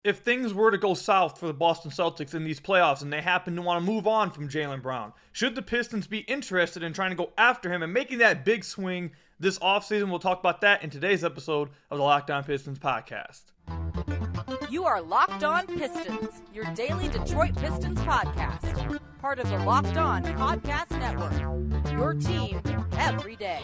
If things were to go south for the Boston Celtics in these playoffs and they happen to want to move on from Jaylen Brown, should the Pistons be interested in trying to go after him and making that big swing this offseason? We'll talk about that in today's episode of the Locked On Pistons podcast. You are Locked On Pistons, your daily Detroit Pistons podcast. Part of the Locked On Podcast Network, your team every day.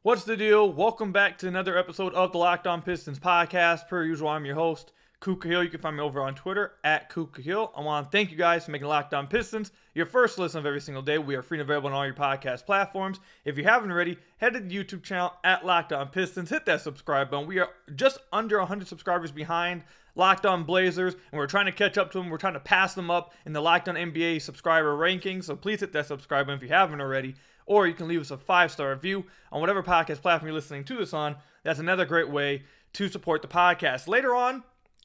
What's the deal? Welcome back to another episode of the Locked On Pistons podcast. Per usual, I'm your host, Kuka Hill. You can find me over on Twitter at Kuka Hill. I want to thank you guys for making Locked On Pistons your first listen of every single day. We are free and available on all your podcast platforms. If you haven't already, head to the YouTube channel at Locked On Pistons. Hit that subscribe button. We are just under 100 subscribers behind Locked On Blazers, and we're trying to catch up to them. We're trying to pass them up in the Locked On NBA subscriber rankings. So please hit that subscribe button if you haven't already. Or you can leave us a 5-star review on whatever podcast platform you're listening to this on. That's another great way to support the podcast. Later on,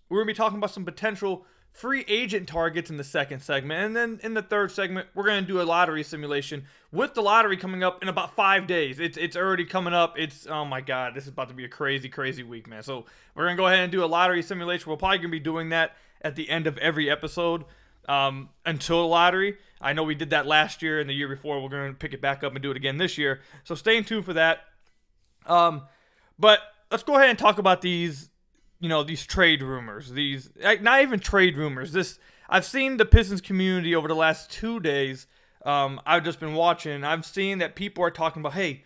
we're going to be talking about some potential free agent targets in the second segment. And then in the third segment, we're going to do a lottery simulation with the lottery coming up in about 5 days. It's already coming up. Oh my God, this is about to be a crazy, crazy week, man. So we're going to go ahead and do a lottery simulation. We're probably going to be doing that at the end of every episode until the lottery. I know we did that last year and the year before. We're going to pick it back up and do it again this year. So stay tuned for that. But let's go ahead and talk about these trade rumors. These, not even trade rumors. I've seen the Pistons community over the last 2 days. I've just been watching. I've seen that people are talking about, hey,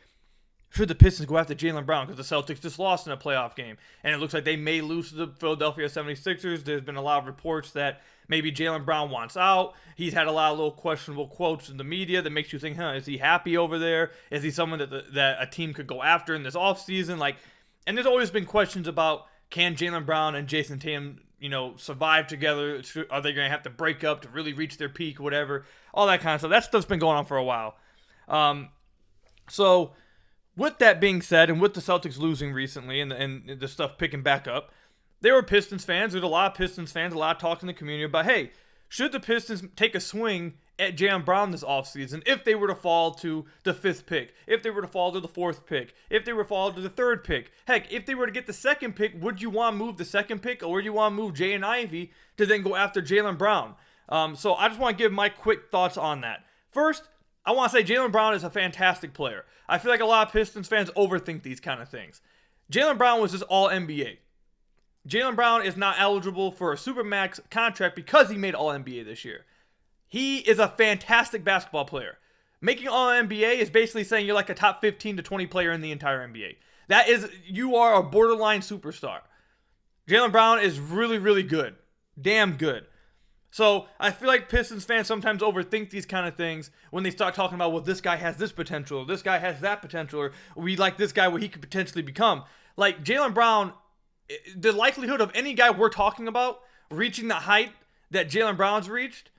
should the Pistons go after Jaylen Brown because the Celtics just lost in a playoff game? And it looks like they may lose to the Philadelphia 76ers. There's been a lot of reports that maybe Jaylen Brown wants out. He's had a lot of little questionable quotes in the media that makes you think, is he happy over there? Is he someone that a team could go after in this offseason? And there's always been questions about, can Jaylen Brown and Jason Tatum, survive together? Are they going to have to break up to really reach their peak, whatever? All that kind of stuff. That stuff's been going on for a while. So with that being said, and with the Celtics losing recently and the stuff picking back up, there were Pistons fans. There's a lot of Pistons fans, a lot of talk in the community about, hey, should the Pistons take a swing at Jaylen Brown this offseason if they were to fall to the 5th pick, if they were to fall to the 4th pick, if they were to fall to the 3rd pick? Heck, if they were to get the 2nd pick, would you want to move the 2nd pick, or would you want to move Jay and Ivy to then go after Jaylen Brown? So I just want to give my quick thoughts on that. First, I want to say Jaylen Brown is a fantastic player. I feel like a lot of Pistons fans overthink these kind of things. Jaylen Brown was just all NBA. Jaylen Brown is not eligible for a Supermax contract because he made all NBA this year. He is a fantastic basketball player. Making all NBA is basically saying you're like a top 15 to 20 player in the entire NBA. You are a borderline superstar. Jaylen Brown is really, really good. Damn good. So I feel like Pistons fans sometimes overthink these kind of things when they start talking about, well, this guy has this potential, this guy has that potential, or we like this guy, what he could potentially become. Like Jaylen Brown, the likelihood of any guy we're talking about reaching the height that Jaylen Brown's reached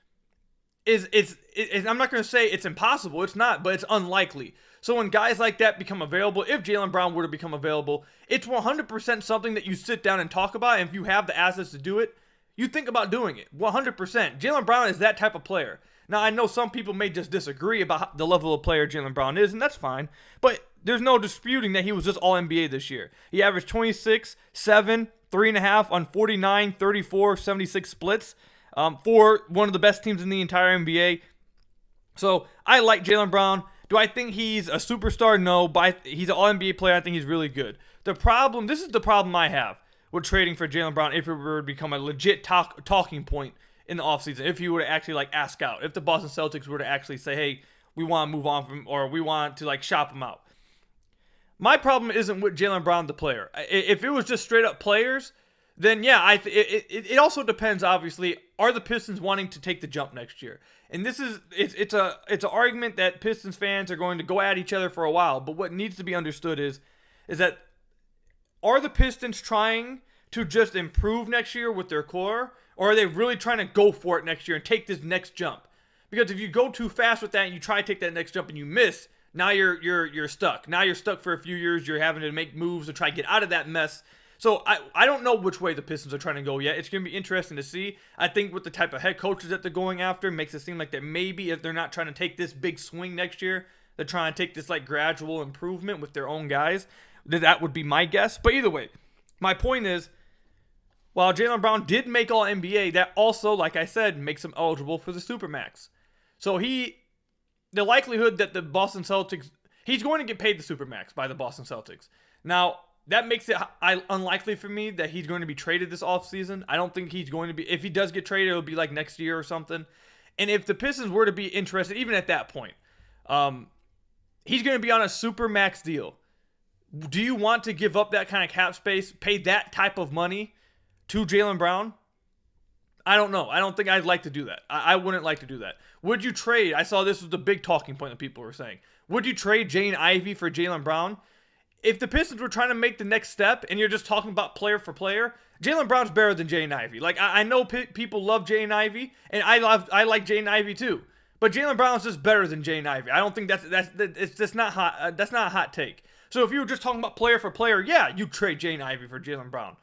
I'm not going to say it's impossible. It's not, but it's unlikely. So when guys like that become available, if Jaylen Brown were to become available, it's 100% something that you sit down and talk about. And if you have the assets to do it, you think about doing it. 100%. Jaylen Brown is that type of player. Now, I know some people may just disagree about the level of player Jaylen Brown is, and that's fine. But there's no disputing that he was just all NBA this year. He averaged 26, 7, 3.5 on 49, 34, 76 splits for one of the best teams in the entire NBA. So I like Jaylen Brown. Do I think he's a superstar? No, but he's an all-NBA player. I think he's really good. This is the problem I have with trading for Jaylen Brown if it were to become a legit talking point in the offseason. If you were to actually ask out. If the Boston Celtics were to actually say, hey, we want to move on from, or we want to shop him out. My problem isn't with Jaylen Brown, the player. If it was just straight up players, then yeah, it also depends, obviously. Are the Pistons wanting to take the jump next year? And it's an argument that Pistons fans are going to go at each other for a while. But what needs to be understood is that, are the Pistons trying to just improve next year with their core, or are they really trying to go for it next year and take this next jump? Because if you go too fast with that and you try to take that next jump and you miss, now you're stuck. Now you're stuck for a few years. You're having to make moves to try to get out of that mess. So I don't know which way the Pistons are trying to go yet. It's going to be interesting to see. I think with the type of head coaches that they're going after, it makes it seem like that maybe if they're not trying to take this big swing next year, They're trying to take this like gradual improvement with their own guys. That would be my guess. But either way, my point is, while Jaylen Brown did make all NBA, that also, like I said, makes him eligible for the Supermax. So the likelihood that the Boston Celtics, he's going to get paid the Supermax by the Boston Celtics. Now, that makes it unlikely for me that he's going to be traded this offseason. I don't think he's going to be. If he does get traded, it'll be like next year or something. And if the Pistons were to be interested, even at that point, he's going to be on a Supermax deal. Do you want to give up that kind of cap space, pay that type of money to Jaylen Brown? I don't know. I don't think I'd like to do that. I wouldn't like to do that. Would you trade? I saw this was the big talking point that people were saying. Would you trade Jaden Ivey for Jaylen Brown? If the Pistons were trying to make the next step and you're just talking about player for player, Jaylen Brown's better than Jaden Ivey. Like, I know people love Jaden Ivey, and I like Jaden Ivey too. But Jaylen Brown's just better than Jaden Ivey. I don't think it's just not hot. That's not a hot take. So if you were just talking about player for player, yeah, you trade Jaden Ivey for Jaylen Brown.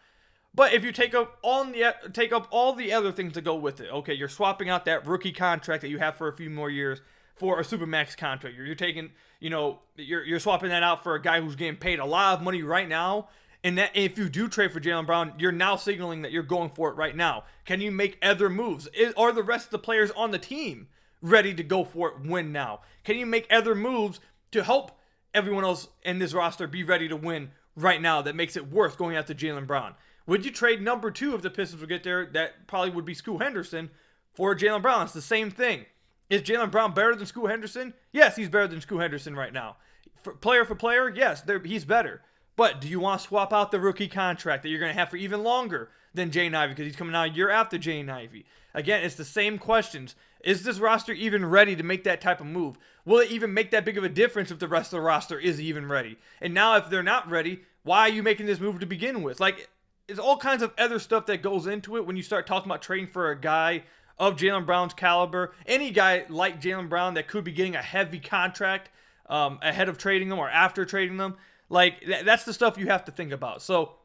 But if you take up all the other things that go with it, okay, you're swapping out that rookie contract that you have for a few more years for a Supermax contract. You're taking, you're swapping that out for a guy who's getting paid a lot of money right now. And that if you do trade for Jaylen Brown, you're now signaling that you're going for it right now. Can you make other moves? Are the rest of the players on the team ready to go for it win now? Can you make other moves to help everyone else in this roster be ready to win right now that makes it worth going after Jaylen Brown? Would you trade number 2 if the Pistons would get there? That probably would be Scoot Henderson for Jaylen Brown. It's the same thing. Is Jaylen Brown better than Scoot Henderson? Yes, he's better than Scoot Henderson right now. For player, yes, he's better. But do you want to swap out the rookie contract that you're going to have for even longer than Jaden Ivey because he's coming out a year after Jaden Ivey? Again, it's the same questions. Is this roster even ready to make that type of move? Will it even make that big of a difference if the rest of the roster is even ready? And now if they're not ready, why are you making this move to begin with? Like, there's all kinds of other stuff that goes into it when you start talking about trading for a guy of Jaylen Brown's caliber. Any guy like Jaylen Brown that could be getting a heavy contract ahead of trading them or after trading them. Like, that's the stuff you have to think about. So,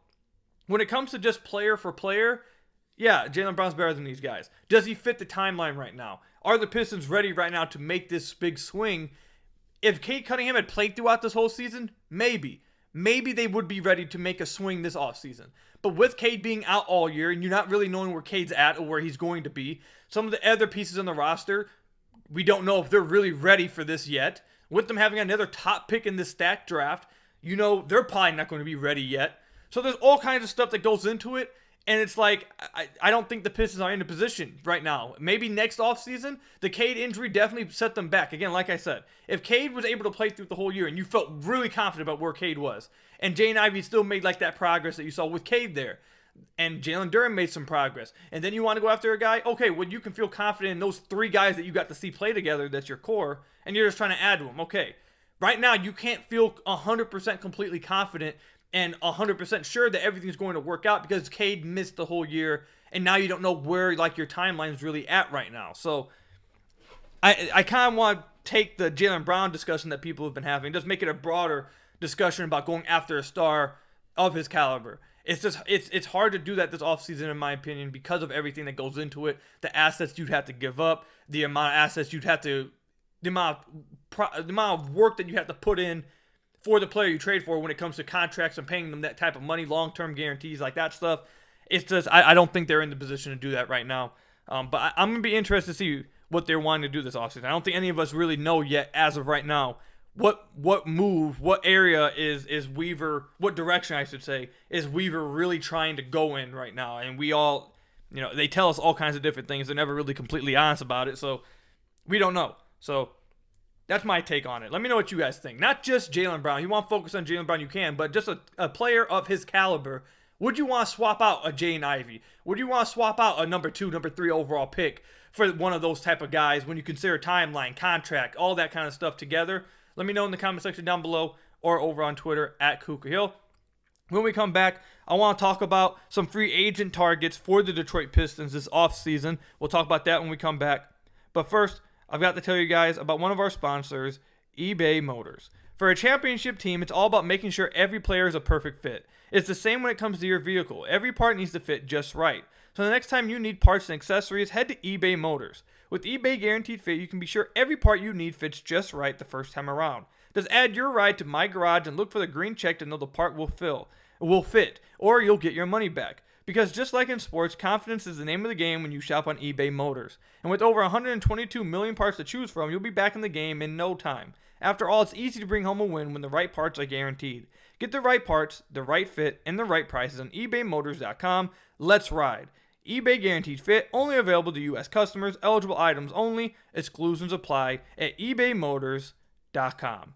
when it comes to just player for player, yeah, Jaylen Brown's better than these guys. Does he fit the timeline right now? Are the Pistons ready right now to make this big swing? If Cade Cunningham had played throughout this whole season, maybe. Maybe they would be ready to make a swing this offseason. But with Cade being out all year and you're not really knowing where Cade's at or where he's going to be, some of the other pieces on the roster, we don't know if they're really ready for this yet. With them having another top pick in this stacked draft, they're probably not going to be ready yet. So there's all kinds of stuff that goes into it. And it's like, I don't think the Pistons are in a position right now. Maybe next offseason, the Cade injury definitely set them back. Again, like I said, if Cade was able to play through the whole year and you felt really confident about where Cade was, and Jaden Ivey still made like that progress that you saw with Cade there, and Jalen Duren made some progress, and then you want to go after a guy, okay, well, you can feel confident in those 3 guys that you got to see play together, that's your core, and you're just trying to add to them. Okay, right now, you can't feel 100% completely confident and 100% sure that everything's going to work out because Cade missed the whole year, and now you don't know where like your timeline is really at right now. So I kind of want to take the Jaylen Brown discussion that people have been having, just make it a broader discussion about going after a star of his caliber. It's hard to do that this offseason, in my opinion, because of everything that goes into it, the assets you'd have to give up, the amount of assets you'd have to, the amount of work that you have to put in for the player you trade for when it comes to contracts and paying them that type of money, long-term guarantees, like that stuff. It's just, I don't think they're in the position to do that right now. But I'm going to be interested to see what they're wanting to do this offseason. I don't think any of us really know yet, as of right now, what move, what area is Weaver, what direction I should say, is Weaver really trying to go in right now. And we all, they tell us all kinds of different things. They're never really completely honest about it. So we don't know. So that's my take on it. Let me know what you guys think. Not just Jaylen Brown. You want to focus on Jaylen Brown, you can, but just a player of his caliber. Would you want to swap out a Jaden Ivey? Would you want to swap out a number 2, number 3 overall pick for one of those type of guys when you consider timeline, contract, all that kind of stuff together? Let me know in the comment section down below or over on Twitter at Kuka Hill. When we come back, I want to talk about some free agent targets for the Detroit Pistons this offseason. We'll talk about that when we come back. But first, I've got to tell you guys about one of our sponsors, eBay Motors. For a championship team, it's all about making sure every player is a perfect fit. It's the same when it comes to your vehicle. Every part needs to fit just right. So the next time you need parts and accessories, head to eBay Motors. With eBay Guaranteed Fit, you can be sure every part you need fits just right the first time around. Just add your ride to My Garage and look for the green check to know the part will fit, or you'll get your money back. Because just like in sports, confidence is the name of the game when you shop on eBay Motors. And with over 122 million parts to choose from, you'll be back in the game in no time. After all, it's easy to bring home a win when the right parts are guaranteed. Get the right parts, the right fit, and the right prices on ebaymotors.com. Let's ride. eBay Guaranteed Fit, only available to U.S. customers, eligible items only, exclusions apply at ebaymotors.com.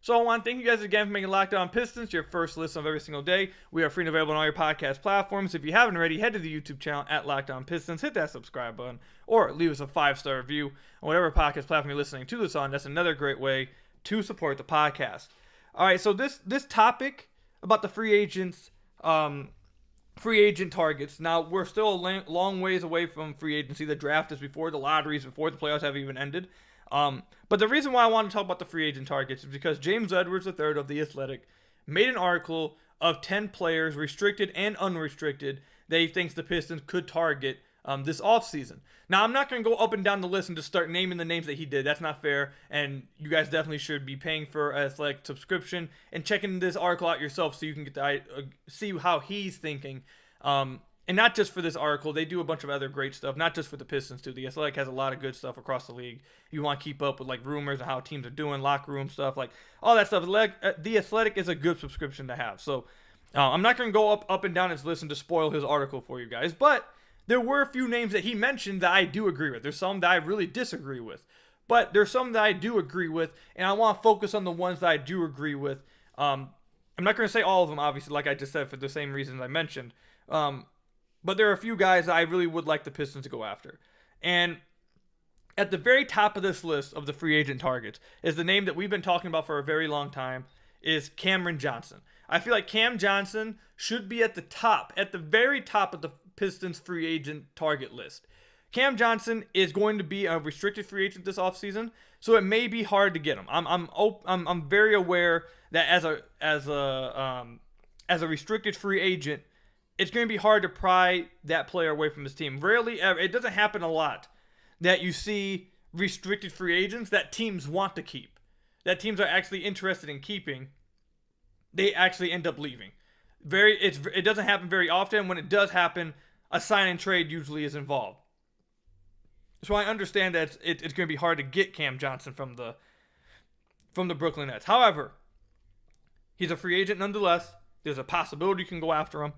So I want to thank you guys again for making Locked On Pistons your first listen of every single day. We are free and available on all your podcast platforms. If you haven't already, head to the YouTube channel at Locked On Pistons, hit that subscribe button, or leave us a 5-star review on whatever podcast platform you're listening to this on. That's another great way to support the podcast. All right, so this topic about the free agent targets. Now, we're still a long ways away from free agency. The draft is before the lotteries, before the playoffs have even ended. But the reason why I want to talk about the free agent targets is because James Edwards III of The Athletic made an article of 10 players, restricted and unrestricted, that he thinks the Pistons could target this offseason. Now, I'm not going to go up and down the list and just start naming the names that he did. That's not fair, and you guys definitely should be paying for an Athletic subscription and checking this article out yourself so you can get to see how he's thinking. And not just for this article, they do a bunch of other great stuff, not just for the Pistons too. The Athletic has a lot of good stuff across the league. You want to keep up with like rumors and how teams are doing, locker room stuff, like all that stuff. The Athletic is a good subscription to have. So I'm not going to go up and down his list and to spoil his article for you guys, but there were a few names that he mentioned that I do agree with. There's some that I really disagree with, but there's some that I do agree with, and I want to focus on the ones that I do agree with. I'm not going to say all of them, obviously, like I just said, for the same reasons I mentioned. But there are a few guys that I really would like the Pistons to go after. And at the very top of this list of the free agent targets is the name that we've been talking about for a very long time, is Cameron Johnson. I feel like Cam Johnson should be at the very top of the Pistons free agent target list. Cam Johnson is going to be a restricted free agent this offseason, so it may be hard to get him. I'm very aware that as a restricted free agent, it's going to be hard to pry that player away from his team. Rarely ever. It doesn't happen a lot that you see restricted free agents that teams want to keep, that teams are actually interested in keeping. They actually end up leaving. It doesn't happen very often. When it does happen, a sign and trade usually is involved. So I understand that it's going to be hard to get Cam Johnson from the Brooklyn Nets. However, he's a free agent nonetheless. There's a possibility you can go after him.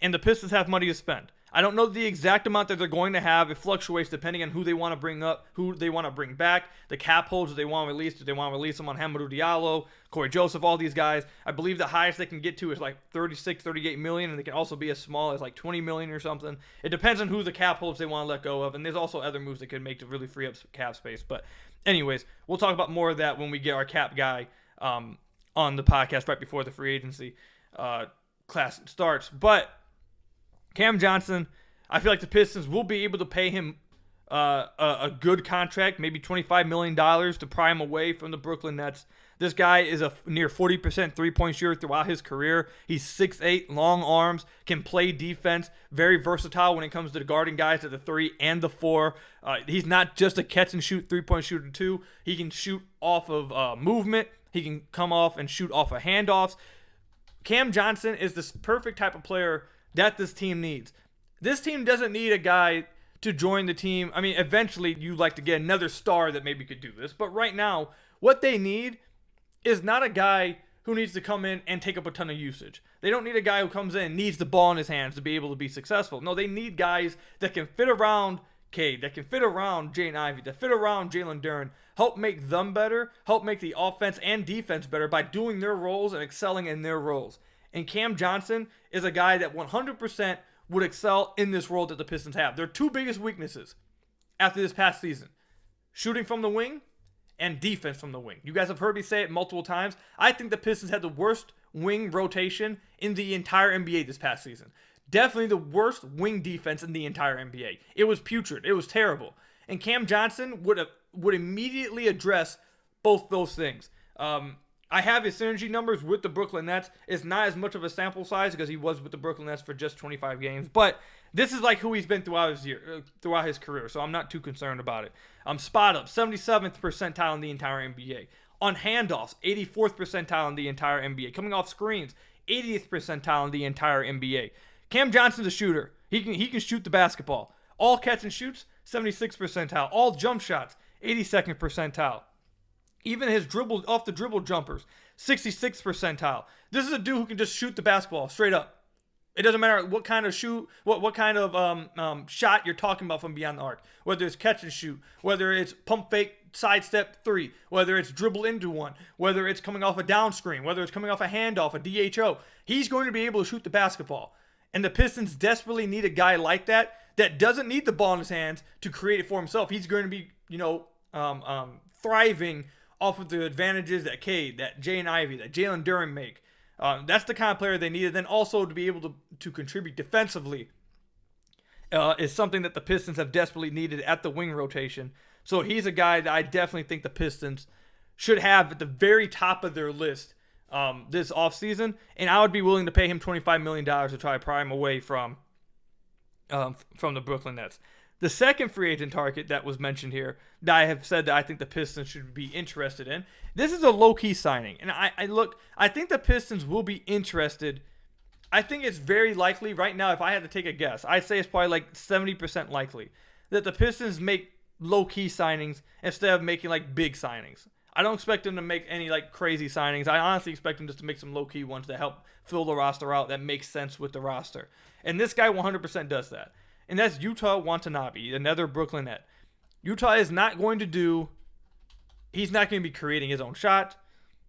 And the Pistons have money to spend. I don't know the exact amount that they're going to have. It fluctuates depending on who they want to bring up, who they want to bring back, the cap holds that they want to release. Do they want to release them on Hamidou Diallo, Corey Joseph, all these guys? I believe the highest they can get to is like 36, 38 million, and they can also be as small as like 20 million or something. It depends on who the cap holds they want to let go of, and there's also other moves they can make to really free up cap space. But anyways, we'll talk about more of that when we get our cap guy on the podcast right before the free agency class starts. But Cam Johnson, I feel like the Pistons will be able to pay him a good contract, maybe $25 million to pry him away from the Brooklyn Nets. This guy is a near 40% three-point shooter throughout his career. He's 6'8", long arms, can play defense, very versatile when it comes to guarding guys at the 3 and the 4. He's not just a catch-and-shoot three-point shooter, too. He can shoot off of movement. He can come off and shoot off of handoffs. Cam Johnson is this perfect type of player that this team needs. This team doesn't need a guy to join the team. I mean, eventually you'd like to get another star that maybe could do this. But right now, what they need is not a guy who needs to come in and take up a ton of usage. They don't need a guy who comes in and needs the ball in his hands to be able to be successful. No, they need guys that can fit around Cade, that can fit around Jaden Ivey, that fit around Jalen Duren, help make them better, help make the offense and defense better by doing their roles and excelling in their roles. And Cam Johnson is a guy that 100% would excel in this role that the Pistons have. Their two biggest weaknesses after this past season: shooting from the wing and defense from the wing. You guys have heard me say it multiple times. I think the Pistons had the worst wing rotation in the entire NBA this past season. Definitely the worst wing defense in the entire NBA. It was putrid. It was terrible. And Cam Johnson would immediately address both those things. I have his synergy numbers with the Brooklyn Nets. It's not as much of a sample size because he was with the Brooklyn Nets for just 25 games. But this is like who he's been throughout his career, so I'm not too concerned about it. Spot up, 77th percentile in the entire NBA. On handoffs, 84th percentile in the entire NBA. Coming off screens, 80th percentile in the entire NBA. Cam Johnson's a shooter. He can shoot the basketball. All catch and shoots, 76th percentile. All jump shots, 82nd percentile. Even his off the dribble jumpers, 66th percentile. This is a dude who can just shoot the basketball straight up. It doesn't matter what kind of what kind of shot you're talking about from beyond the arc. Whether it's catch and shoot, whether it's pump fake, sidestep three, whether it's dribble into one, whether it's coming off a down screen, whether it's coming off a handoff, a DHO. He's going to be able to shoot the basketball. And the Pistons desperately need a guy like that doesn't need the ball in his hands to create it for himself. He's going to be, thriving off of the advantages that Cade, that Jay and Ivy, that Jalen Duren make. That's the kind of player they needed. Then also to be able to contribute defensively is something that the Pistons have desperately needed at the wing rotation. So he's a guy that I definitely think the Pistons should have at the very top of their list this offseason. And I would be willing to pay him $25 million to try to pry him away from the Brooklyn Nets. The second free agent target that was mentioned here that I have said that I think the Pistons should be interested in. This is a low-key signing. And I think the Pistons will be interested. I think it's very likely right now, if I had to take a guess, I'd say it's probably like 70% likely that the Pistons make low-key signings instead of making like big signings. I don't expect them to make any like crazy signings. I honestly expect them just to make some low-key ones that help fill the roster out that makes sense with the roster. And this guy 100% does that. And that's Yuta Watanabe, another Brooklyn Net. Utah is not going to he's not going to be creating his own shot.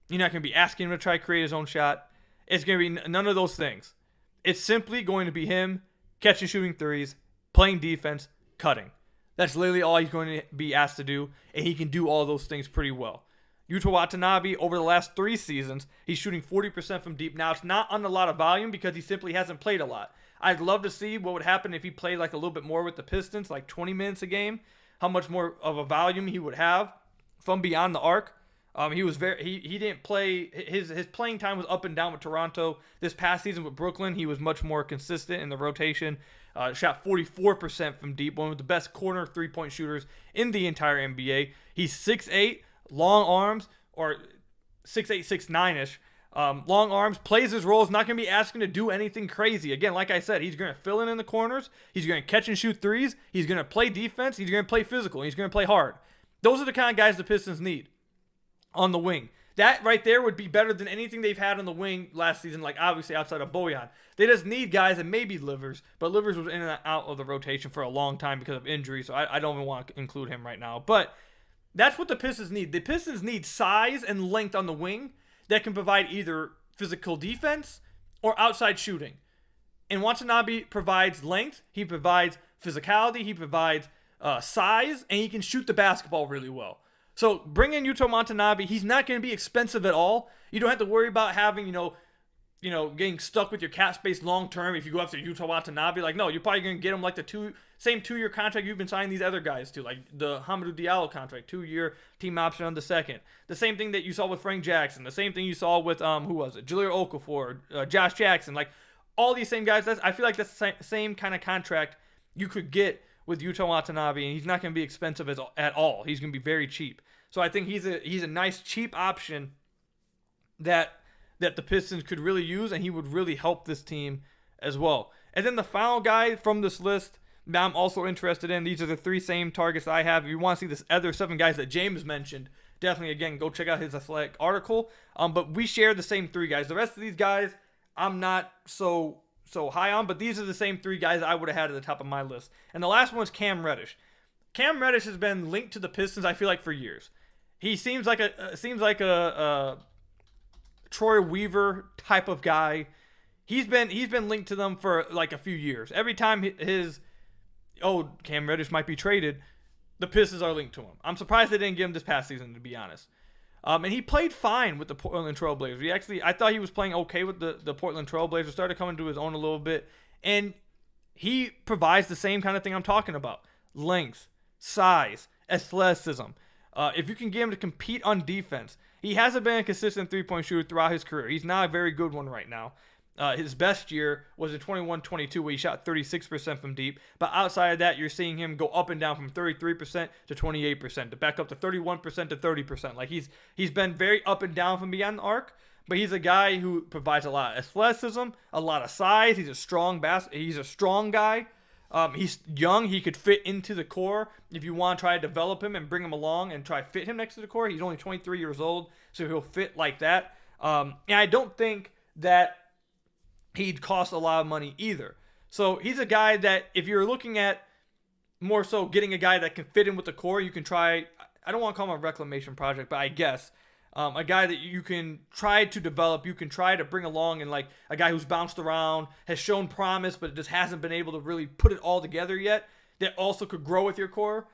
You're not going to be asking him to try to create his own shot. It's going to be none of those things. It's simply going to be him catching, shooting threes, playing defense, cutting. That's literally all he's going to be asked to do, and he can do all those things pretty well. Yuta Watanabe, over the last 3 seasons, he's shooting 40% from deep. Now, it's not on a lot of volume because he simply hasn't played a lot. I'd love to see what would happen if he played like a little bit more with the Pistons, like 20 minutes a game, how much more of a volume he would have from beyond the arc. He didn't play, his playing time was up and down with Toronto. This past season with Brooklyn, he was much more consistent in the rotation. Shot 44% from deep, one of the best corner three-point shooters in the entire NBA. He's 6'8", long arms, or 6'8", 6'9"-ish. Long arms, plays his roles, not going to be asking to do anything crazy. Again, like I said, he's going to fill in the corners. He's going to catch and shoot threes. He's going to play defense. He's going to play physical. He's going to play hard. Those are the kind of guys the Pistons need on the wing. That right there would be better than anything they've had on the wing last season, like obviously outside of Bojan. They just need guys, and maybe Livers, but Livers was in and out of the rotation for a long time because of injury, so I don't even want to include him right now. But that's what the Pistons need. The Pistons need size and length on the wing that can provide either physical defense or outside shooting. And Watanabe provides length, he provides physicality, he provides size, and he can shoot the basketball really well. So bring in Yuta Watanabe. He's not going to be expensive at all. You don't have to worry about having, getting stuck with your cap space long term if you go after Yuta Watanabe. Like, no, you're probably going to get him like the same 2-year contract you've been signing these other guys to, like the Hamidou Diallo contract, 2-year team option on the second. The same thing that you saw with Frank Jackson. The same thing you saw with Jaleel Okafor, Josh Jackson. Like all these same guys. I feel like that's the same kind of contract you could get with Yuta Watanabe, and he's not going to be expensive at all. He's going to be very cheap. So I think he's a nice cheap option that the Pistons could really use, and he would really help this team as well. And then the final guy from this list that I'm also interested in, these are the 3 same targets I have. If you want to see this other 7 guys that James mentioned, definitely, again, go check out his Athletic article. But we share the same 3 guys. The rest of these guys, I'm not so high on, but these are the same 3 guys I would have had at the top of my list. And the last one is Cam Reddish. Cam Reddish has been linked to the Pistons, I feel like, for years. He seems like a Troy Weaver type of guy. He's been linked to them for like a few years. Every time Cam Reddish might be traded, the Pistons are linked to him. I'm surprised they didn't get him this past season, to be honest. And he played fine with the Portland Trailblazers. I thought he was playing okay with the Portland Trailblazers. Started coming to his own a little bit. And he provides the same kind of thing I'm talking about. Length, size, athleticism. If you can get him to compete on defense, he hasn't been a consistent three-point shooter throughout his career. He's not a very good one right now. His best year was in 21-22 where he shot 36% from deep. But outside of that, you're seeing him go up and down from 33% to 28%, to back up to 31% to 30%. Like he's been very up and down from beyond the arc, but he's a guy who provides a lot of athleticism, a lot of size. He's a strong guy. He's young. He could fit into the core if you want to try to develop him and bring him along and try to fit him next to the core. He's only 23 years old, so he'll fit like that. And I don't think that he'd cost a lot of money either. So he's a guy that if you're looking at more so getting a guy that can fit in with the core, you can try, I don't want to call him a reclamation project, but I guess a guy that you can try to develop, you can try to bring along, and like a guy who's bounced around, has shown promise, but just hasn't been able to really put it all together yet, that also could grow with your core.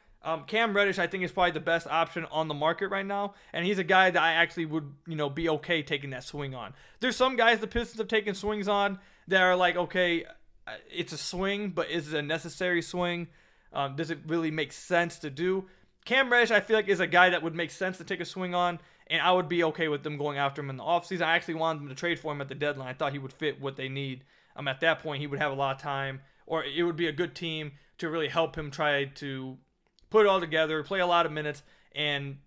Cam Reddish, I think, is probably the best option on the market right now, and he's a guy that I actually would, be okay taking that swing on. There's some guys the Pistons have taken swings on that are like, okay, it's a swing, but is it a necessary swing? Does it really make sense to do? Cam Reddish, I feel like, is a guy that would make sense to take a swing on, and I would be okay with them going after him in the offseason. I actually wanted them to trade for him at the deadline. I thought he would fit what they need. At that point, he would have a lot of time, or it would be a good team to really help him try to put it all together, play a lot of minutes, and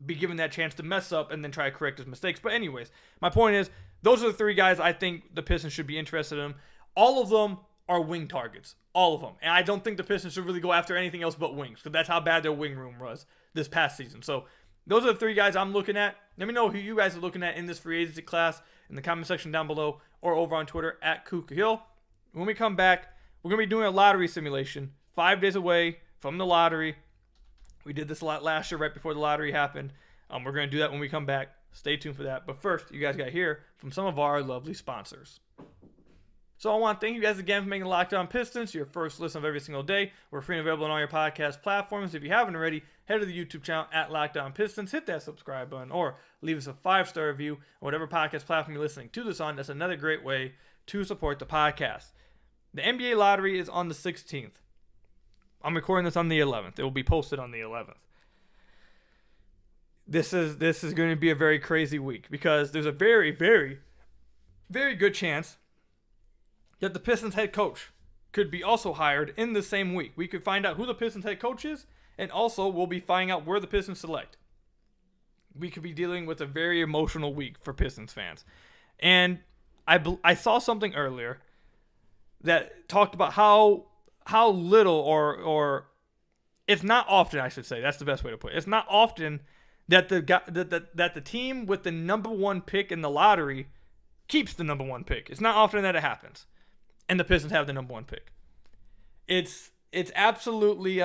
be given that chance to mess up and then try to correct his mistakes. But anyways, my point is, those are the three guys I think the Pistons should be interested in. All of them are wing targets. All of them. And I don't think the Pistons should really go after anything else but wings, because that's how bad their wing room was this past season. So those are the three guys I'm looking at. Let me know who you guys are looking at in this free agency class in the comment section down below or over on Twitter at @KukaHill. When we come back, we're going to be doing a lottery simulation 5 days away from the lottery. We did this a lot last year right before the lottery happened. We're going to do that when we come back. Stay tuned for that. But first, you guys got to hear from some of our lovely sponsors. So I want to thank you guys again for making Locked On Pistons your first listen of every single day. We're free and available on all your podcast platforms. If you haven't already, head to the YouTube channel at Locked On Pistons. Hit that subscribe button or leave us a 5-star review on whatever podcast platform you're listening to this on. That's another great way to support the podcast. The NBA lottery is on the 16th. I'm recording this on the 11th. It will be posted on the 11th. This is going to be a very crazy week because there's a very, very, very good chance that the Pistons head coach could be also hired in the same week. We could find out who the Pistons head coach is, and also we'll be finding out where the Pistons select. We could be dealing with a very emotional week for Pistons fans. And I saw something earlier that talked about how little or it's not often, I should say. That's the best way to put it. It's not often that the team with the number one pick in the lottery keeps the number one pick. It's not often that it happens. And the Pistons have the number one pick. It's absolutely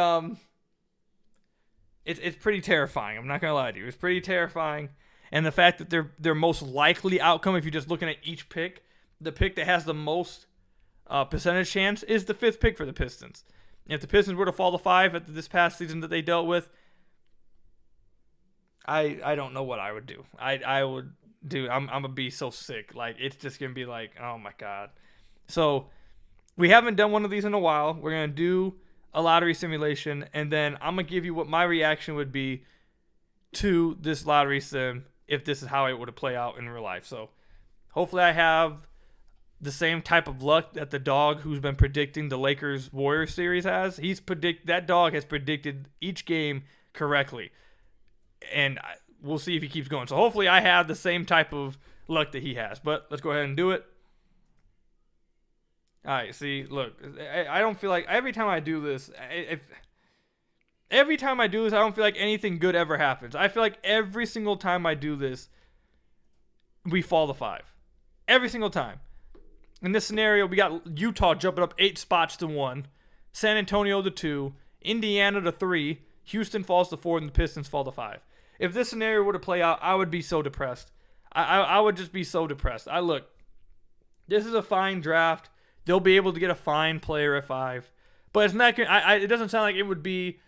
it's pretty terrifying. I'm not gonna lie to you. It's pretty terrifying. And the fact that their most likely outcome, if you're just looking at each pick, the pick that has the most percentage chance is the 5th pick for the Pistons. And if the Pistons were to fall to 5 at this past season that they dealt with, I don't know what I would do. I would, dude, I'm gonna be so sick. Like, it's just gonna be like, oh my god. So we haven't done one of these in a while. We're gonna do a lottery simulation, and then I'm gonna give you what my reaction would be to this lottery sim if this is how it would play out in real life. So hopefully I have the same type of luck that the dog who's been predicting the Lakers-Warriors series has. That dog has predicted each game correctly, and we'll see if he keeps going. So hopefully I have the same type of luck that he has. But let's go ahead and do it. All right, see, look, I don't feel like every time I do this, I don't feel like anything good ever happens. I feel like every single time I do this, we fall to 5. Every single time. In this scenario, we got Utah jumping up 8 spots to 1, San Antonio to 2, Indiana to 3, Houston falls to 4, and the Pistons fall to 5. If this scenario were to play out, I would be so depressed. I would just be so depressed. Look, this is a fine draft. They'll be able to get a fine player at 5. But it's not. It doesn't sound like it would be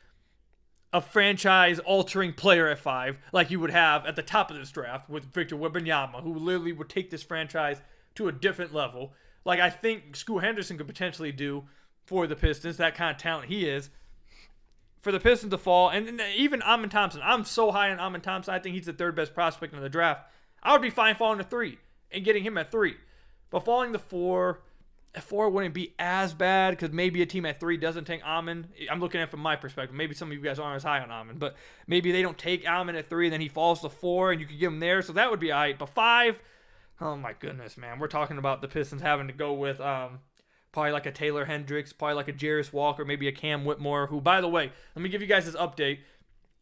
a franchise-altering player at 5 like you would have at the top of this draft with Victor Wembanyama, who literally would take this franchise to a different level. Like I think Scoot Henderson could potentially do for the Pistons, that kind of talent he is. for the Pistons to fall, and even Amon Thompson, I'm so high on Amon Thompson. I think he's the third best prospect in the draft. I would be fine falling to 3 and getting him at 3. But falling to 4, at 4 wouldn't be as bad because maybe a team at 3 doesn't take Amon. I'm looking at it from my perspective. Maybe some of you guys aren't as high on Amon, but maybe they don't take Amon at 3 and then he falls to 4 and you could get him there. So that would be all right. But 5, oh my goodness, man. We're talking about the Pistons having to go with probably like a Taylor Hendricks, probably like a Jarris Walker, maybe a Cam Whitmore, who, by the way, let me give you guys this update.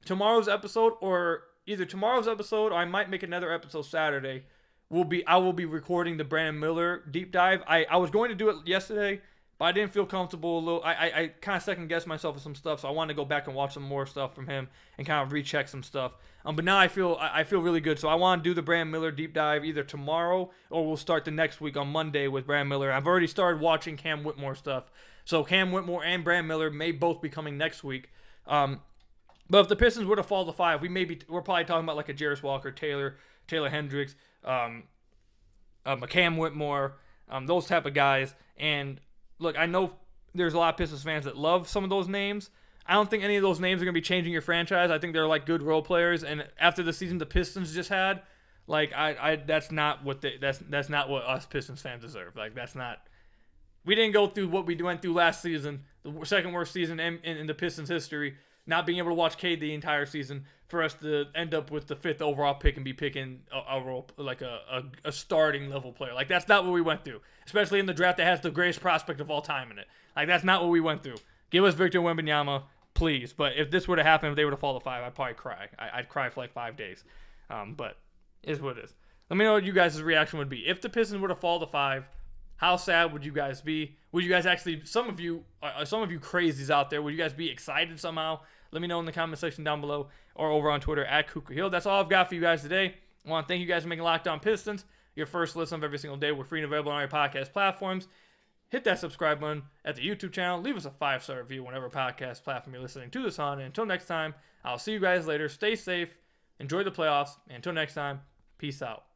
Tomorrow's episode, or either tomorrow's episode, or I might make another episode Saturday, I will be recording the Brandon Miller deep dive. I was going to do it yesterday, but I didn't feel comfortable. I kind of second-guessed myself with some stuff, so I wanted to go back and watch some more stuff from him and kind of recheck some stuff. But now I feel really good, so I want to do the Brandon Miller deep dive either tomorrow or we'll start the next week on Monday with Brandon Miller. I've already started watching Cam Whitmore stuff, so Cam Whitmore and Brandon Miller may both be coming next week. But if the Pistons were to fall to 5, we're probably talking about like a Jarris Walker, Taylor Hendricks, Cam Whitmore, those type of guys. And look, I know there's a lot of Pistons fans that love some of those names. I don't think any of those names are going to be changing your franchise. I think they're like good role players. And after the season the Pistons just had, like that's not what that's not what us Pistons fans deserve. Like that's not. We didn't go through what we went through last season, the second worst season in the Pistons history. Not being able to watch Cade the entire season for us to end up with the 5th overall pick and be picking a starting level player. Like that's not what we went through, especially in the draft that has the greatest prospect of all time in it. Like that's not what we went through. Give us Victor Wembanyama, please. But if this were to happen, if they were to fall to 5, I'd probably cry. I'd cry for like 5 days. But it is what it is. Let me know what you guys' reaction would be if the Pistons were to fall to 5. How sad would you guys be? Would you guys actually, some of you crazies out there, would you guys be excited somehow? Let me know in the comment section down below or over on Twitter at Kuka Hill. That's all I've got for you guys today. I want to thank you guys for making Locked On Pistons your first listen of every single day. We're free and available on our podcast platforms. Hit that subscribe button at the YouTube channel. Leave us a 5-star review whenever podcast platform you're listening to this on. And until next time, I'll see you guys later. Stay safe. Enjoy the playoffs. And until next time, peace out.